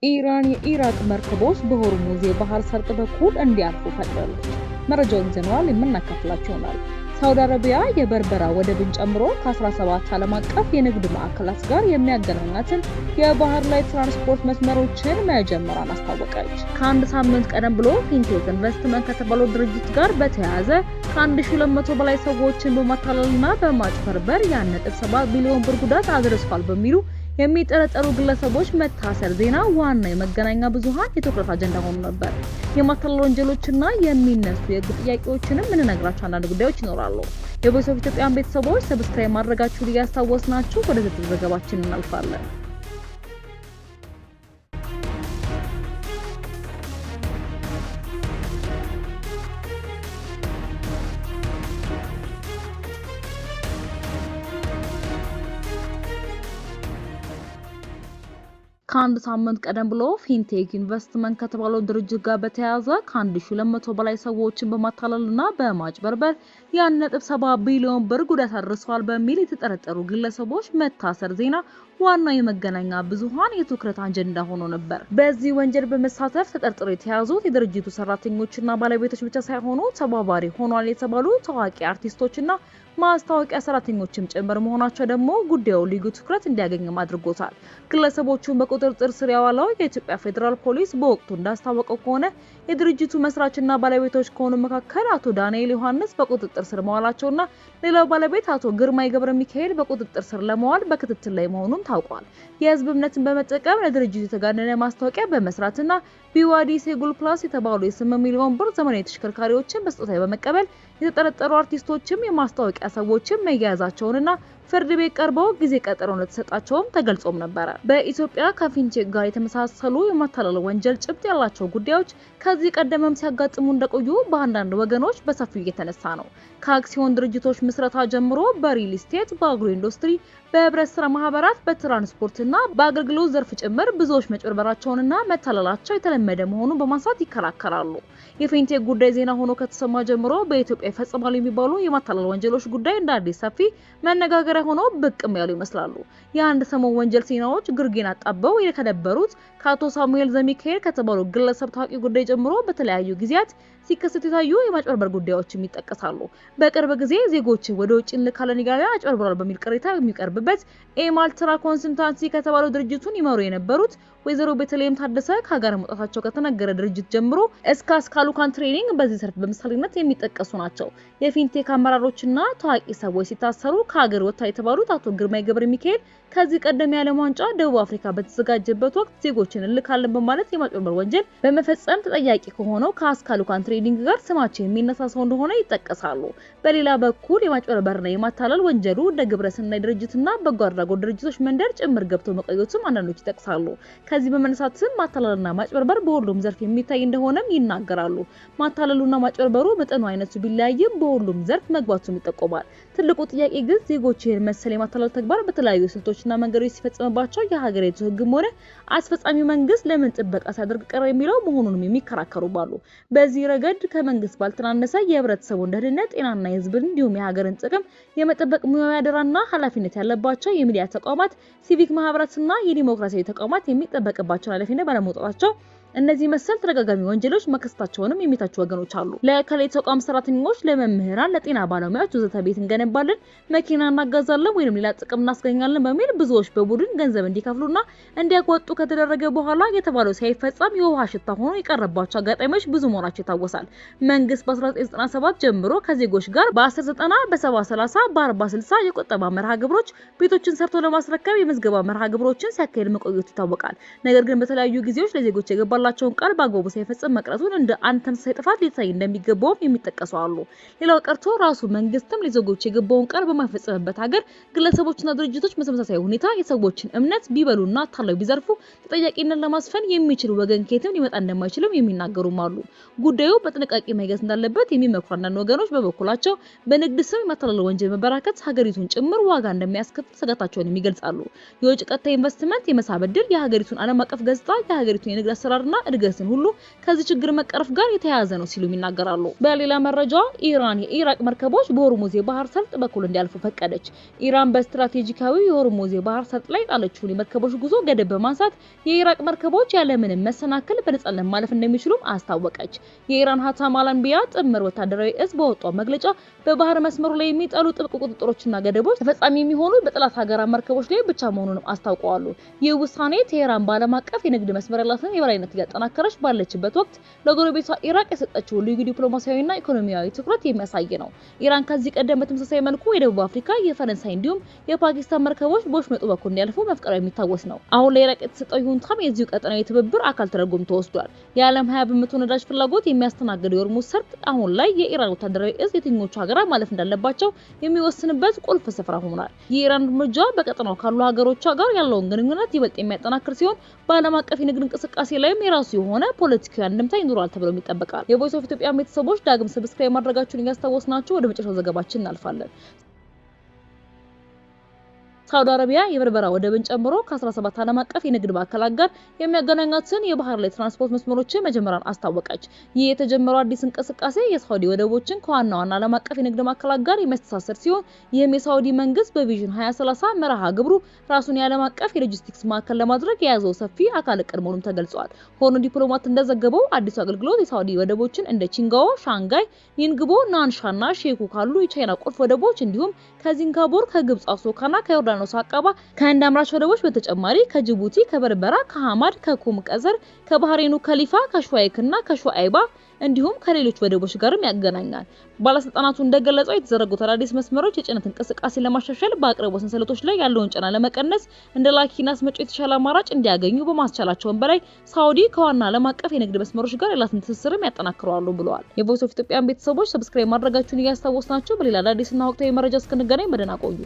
ኢራን የኢራቅ መርከቦች በሆርሙዝ የባህር ሰርጥ በኩል እንዲያልፉ ፈቀደች። መረጃውን ይዘናል የምናካፍላችሁ ይሆናል። ሳውዲ አረቢያ የበርበራ ወደብን ጨምሮ ከ17 ዓለም አቀፍ የንግድ ማዕከላት ጋር የሚያገናኛትን የባህር ላይ ትራንስፖርት መስመሮችን መጀመሯን አስታወቀች። ከአንድ ሳምንት ቀደም ብሎ ፊንቴክ ኢንቨስትመንት ከተባለው ድርጅት ጋር በተያያዘ ከ1200 በላይ ሰዎችን በማታለልና በማጭበርበር የ1.7 ቢሊዮን ብር ጉዳት አድርሷል በሚሉ የሚጠረጠሩ ግለሰቦች መታሰር ዜና ዋና የመገናኛ ብዙሃን የትኩረት አጀንዳ ሆኖ ነበር። የማታለል ወንጀሎችና የሚነሱ የህግ ጥያቄዎችንም ምንነግራችሁ አንዳንድ ጉዳዮች ይኖራሉ። የቮይስ ኦፍ ኢትዮጵያን ቤተሰቦች ሰብስክራይብ ማድረጋችሁን እያስታወስናችሁ ወደ ዝርዝር ዘገባችን እናልፋለን። ከአንድ ሳምንት ቀደም ብሎ ፊንቴክ ኢንቨስትመንት ከተባለው ድርጅት ጋር በተያያዘ ከ1200 በላይ ሰዎችን በማታለልና በማጭበርበር የ1.7 ቢሊዮን ብር ጉዳት አድርሰዋል በሚል የተጠረጠሩ ግለሰቦች መታሰር ዜና ዋናው የመገናኛ ብዙሃን የትኩረት አጀንዳ ሆኖ ነበር። በዚህ ወንጀል በመሳተፍ ተጠርጥረው የተያዙት የድርጅቱ ሰራተኞችና ባለቤቶች ብቻ ሳይሆኑ ተባባሪ ሆኗል የተባሉ ታዋቂ አርቲስቶችና ማስታወቂያ ሰራተኞችም ጭምር መሆናቸው ደግሞ ጉዳዩ ልዩ ትኩረት እንዲያገኝም አድርጎታል። ግለሰቦቹን በቁጥጥር ስር ያዋለው የኢትዮጵያ ፌዴራል ፖሊስ በወቅቱ እንዳስታወቀው ከሆነ የድርጅቱ መስራችና ባለቤቶች ከሆኑ መካከል አቶ ዳንኤል ዮሐንስ በቁጥጥር ስር መዋላቸውና ሌላው ባለቤት አቶ ግርማይ ገብረ ሚካኤል በቁጥጥር ስር ለመዋል በክትትል ላይ መሆኑን ታውቋል። የህዝብ እምነትን በመጠቀም ለድርጅቱ የተጋነነ ማስታወቂያ በመስራትና ቢዋዲ ሴጉል ፕላስ የተባሉ የ8 ሚሊዮን ብር ዘመናዊ ተሽከርካሪዎችን በስጦታ በመቀበል የተጠረጠሩ አርቲስቶችም የማስታወቂያ ሰዎችም መያዛቸውንና ፍርድ ቤት ቀርበው ጊዜ ቀጠሮ እንደተሰጣቸውም ተገልጾም ነበር። በኢትዮጵያ ከፊንቴክ ጋር የተመሳሰሉ የማታለል ወንጀል ጭብጥ ያላቸው ጉዳዮች ከዚህ ቀደምም ሲያጋጥሙ እንደቆዩ በአንዳንድ ወገኖች በሰፊው እየተነሳ ነው። ከአክሲዮን ድርጅቶች ምስረታ ጀምሮ በሪል ስቴት፣ በአግሮ ኢንዱስትሪ፣ በህብረት ስራ ማህበራት፣ በትራንስፖርትና በአገልግሎት ዘርፍ ጭምር ብዙዎች መጭበርበራቸውንና መታለላቸው የተለመደ መሆኑን በማንሳት ይከራከራሉ። የፊንቴክ ጉዳይ ዜና ሆኖ ከተሰማ ጀምሮ በኢትዮጵያ ይፈጸማሉ የሚባሉ የማታለል ወንጀሎች ጉዳይ እንደ አዲስ ሰፊ መነጋገሪያ ሆኖ ብቅም ያሉ ይመስላሉ። የአንድ ሰሞን ወንጀል ዜናዎች ግርጌን አጣበው የከነበሩት ከአቶ ሳሙኤል ዘሚካኤል ከተባሉ ግለሰብ ታዋቂ ጉዳይ ጀምሮ በተለያዩ ጊዜያት ሲከሰቱ የታዩ የማጭበርበር ጉዳዮችም ይጠቀሳሉ። በቅርብ ጊዜ ዜጎችን ወደ ውጭ እንልካለን ይጋራ አጭበርብሯል በሚል ቅሬታ የሚቀርብበት ኤማልትራ ኮንሰልታንሲ ከተባለው ድርጅቱን ይመሩ የነበሩት ወይዘሮ ቤተልሔም ታደሰ ከሀገር መውጣታቸው ከተነገረ ድርጅት ጀምሮ እስከ አስካሉካን ትሬኒንግ በዚህ ዘርፍ በምሳሌነት የሚጠቀሱ ናቸው። የፊንቴክ አመራሮችና ታዋቂ ሰዎች ሲታሰሩ ከሀገር ወጣ የተባሉት አቶ ግርማይ ገብረ ሚካኤል ከዚህ ቀደም የዓለም ዋንጫ ደቡብ አፍሪካ በተዘጋጀበት ወቅት ዜጎችን እንልካለን በማለት የማጭበርበር ወንጀል በመፈጸም ተጠያቂ ከሆነው ከአስካሉካን ትሬኒንግ ጋር ስማቸው የሚነሳ ሰው እንደሆነ ይጠቀሳሉ። በሌላ በኩል የማጭበርበርና የማታለል ወንጀሉ እንደ ግብረሰናይ ድርጅትና በጎ አድራጎት ድርጅቶች መንደር ጭምር ገብቶ መቆየቱም አንዳንዶች ይጠቅሳሉ። ከዚህ በመነሳትም ማታለልና ማጭበርበር በሁሉም ዘርፍ የሚታይ እንደሆነም ይናገራሉ። ማታለሉና ማጭበርበሩ መጠኑ አይነቱ ቢለያይም በሁሉም ዘርፍ መግባቱም ይጠቆማል። ትልቁ ጥያቄ ግን ዜጎች ይህን መሰል የማታለል ተግባር በተለያዩ ስልቶችና መንገዶች ሲፈጽምባቸው የሀገሪቱ ሕግም ሆነ አስፈጻሚው መንግስት ለምን ጥበቃ ሲያደርግ ቀረ የሚለው መሆኑንም የሚከራከሩባሉ። በዚህ ረገድ ከመንግስት ባልተናነሰ የህብረተሰቡን ደህንነት፣ ጤናና የህዝብን እንዲሁም የሀገርን ጥቅም የመጠበቅ ሙያዊ አደራና ኃላፊነት ያለባቸው የሚዲያ ተቋማት፣ ሲቪክ ማህበራትና የዲሞክራሲያዊ ተቋማት የሚጠበቅባቸውን ኃላፊነት ባለመውጣታቸው እነዚህ መሰል ተደጋጋሚ ወንጀሎች መከሰታቸውንም የሚታቹ ወገኖች አሉ። ለከሌ ተቋም ሰራተኞች፣ ለመምህራን፣ ለጤና ባለሙያዎች ወዘተ ቤት እንገነባለን፣ መኪና እናጋዛለን ወይም ሌላ ጥቅም እናስገኛለን በሚል ብዙዎች በቡድን ገንዘብ እንዲከፍሉና እንዲያወጡ ከተደረገ በኋላ የተባለው ሳይፈጸም የውሃ ሽታ ሆኖ የቀረባቸው አጋጣሚዎች ብዙ መሆናቸው ይታወሳል። መንግስት በ1997 ጀምሮ ከዜጎች ጋር በ1090 በ7030 በ4060 የቁጠባ መርሃ ግብሮች ቤቶችን ሰርቶ ለማስረከብ የምዝገባ መርሃ ግብሮችን ሲያካሄድ መቆየቱ ይታወቃል። ነገር ግን በተለያዩ ጊዜዎች ለዜጎች የገባላቸውን ቃል በአግባቡ ሳይፈጸም መቅረቱን እንደ አንድ ተመሳሳይ ጥፋት ሊታይ እንደሚገባውም የሚጠቀሱ አሉ። ሌላው ቀርቶ ራሱ መንግስትም ለዜጎች የገባውን ቃል በማይፈጸምበት ሀገር ግለሰቦችና ድርጅቶች በተመሳሳይ ሁኔታ የሰዎችን እምነት ቢበሉና ታለው ቢዘርፉ ተጠያቂነት ለማስፈን የሚችል ወገን ከየትም ሊመጣ እንደማይችልም የሚናገሩም አሉ። ጉዳዩ በጥንቃቄ መያዝ እንዳለበት የሚመክሩ አንዳንድ ወገኖች በበኩላቸው በንግድ ስም የማታለል ወንጀል መበራከት ሀገሪቱን ጭምር ዋጋ እንደሚያስከፍል ስጋታቸውን ይገልጻሉ። የውጭ ቀጥታ ኢንቨስትመንት የመሳብ ዕድል የሀገሪቱን ዓለም አቀፍ ገጽታ፣ የሀገሪቱን የንግድ አሰራርና መጨመርና እድገትን ሁሉ ከዚህ ችግር መቀረፍ ጋር የተያያዘ ነው ሲሉ ይናገራሉ። በሌላ መረጃ ኢራን የኢራቅ መርከቦች በሆርሙዝ የባህር ሰርጥ በኩል እንዲያልፉ ፈቀደች። ኢራን በስትራቴጂካዊ የሆርሙዝ የባህር ሰርጥ ላይ ጣለችውን የመርከቦች ጉዞ ገደብ በማንሳት የኢራቅ መርከቦች ያለምንም መሰናክል በነጻነት ማለፍ እንደሚችሉም አስታወቀች። የኢራን ሀታም አልአንቢያ ጥምር ወታደራዊ እዝ በወጣው መግለጫ በባህር መስመሩ ላይ የሚጣሉ ጥብቅ ቁጥጥሮችና ገደቦች ተፈጻሚ የሚሆኑት በጠላት ሀገራት መርከቦች ላይ ብቻ መሆኑንም አስታውቀዋል። ይህ ውሳኔ ቴህራን በዓለም አቀፍ የንግድ መስመር ያላትን የበላይነት እያጠናከረች ባለችበት ወቅት ለጎረቤቷ ኢራቅ የሰጠችው ልዩ ዲፕሎማሲያዊና ኢኮኖሚያዊ ትኩረት የሚያሳይ ነው። ኢራን ከዚህ ቀደም በተመሳሳይ መልኩ የደቡብ አፍሪካ፣ የፈረንሳይ እንዲሁም የፓኪስታን መርከቦች በወሽመጡ በኩል እንዲያልፉ መፍቀዷ የሚታወስ ነው። አሁን ለኢራቅ የተሰጠው ይሁንታም የዚሁ ቀጠናዊ ትብብር አካል ተደርጎም ተወስዷል። የዓለም 20% ነዳጅ ፍላጎት የሚያስተናግደው የሆርሙዝ ሰርጥ አሁን ላይ የኢራን ወታደራዊ እዝ የትኞቹ ሀገራት ማለፍ እንዳለባቸው የሚወስንበት ቁልፍ ስፍራ ሆኗል። የኢራን እርምጃ በቀጠናው ካሉ ሀገሮች ጋር ያለውን ግንኙነት ይበልጥ የሚያጠናክር ሲሆን በዓለም አቀፍ የንግድ እንቅስቃሴ ላይም የራሱ የሆነ ፖለቲካዊ አንድምታ ይኖራል ተብሎ ይጠበቃል። የቮይስ ኦፍ ኢትዮጵያ ቤተሰቦች ዳግም ሰብስክራይብ ማድረጋችሁን እያስታወስናችሁ ወደ መጨረሻው ዘገባችን እናልፋለን። ሳውዲ አረቢያ የበርበራ ወደብን ጨምሮ ከ17 ዓለም አቀፍ የንግድ ማዕከላት ጋር የሚያገናኛትን የባህር ላይ ትራንስፖርት መስመሮችን መጀመሪያን አስታወቀች። ይህ የተጀመረው አዲስ እንቅስቃሴ የሳውዲ ወደቦችን ከዋና ዋና ዓለም አቀፍ የንግድ ማዕከላት ጋር የሚያስተሳስር ሲሆን ይህም የሳውዲ መንግስት በቪዥን 2030 መርሃ ግብሩ ራሱን የዓለም አቀፍ የሎጂስቲክስ ማዕከል ለማድረግ የያዘው ሰፊ አካል እቅድ መሆኑን ተገልጿል። ሆኖም ዲፕሎማት እንደዘገበው አዲሱ አገልግሎት የሳውዲ ወደቦችን እንደ ቺንጋኦ፣ ሻንጋይ፣ ኒንግቦ፣ ናንሻና ሼኩ ካሉ የቻይና ቁልፍ ወደቦች እንዲሁም ከሲንጋፖር፣ ከግብጽ አሶካና ከዮርዳኖስ አቃባ ከህንድ አምራች ወደቦች በተጨማሪ ከጅቡቲ፣ ከበርበራ፣ ከሐማድ፣ ከኩም ቀዘር፣ ከባህሬኑ ከሊፋ፣ ከሹዋይክና ከሹአይባ እንዲሁም ከሌሎች ወደቦች ጋርም ያገናኛል። ባለስልጣናቱ እንደገለጸው የተዘረጉት አዳዲስ መስመሮች የጭነት እንቅስቃሴ ለማሻሻል በአቅርቦት ሰንሰለቶች ላይ ያለውን ጫና ለመቀነስ እንደ ላኪና አስመጪ የተሻለ አማራጭ እንዲያገኙ በማስቻላቸውም በላይ ሳውዲ ከዋና ዓለም አቀፍ የንግድ መስመሮች ጋር ያላትን ትስስርም ያጠናክራሉ ብለዋል። የቮይስ ኦፍ ኢትዮጵያ ቤተሰቦች ሰብስክራይብ ማድረጋችሁን እያስታወስናችሁ በሌላ አዳዲስና ወቅታዊ መረጃ እስክንገናኝ በደህና ቆዩ።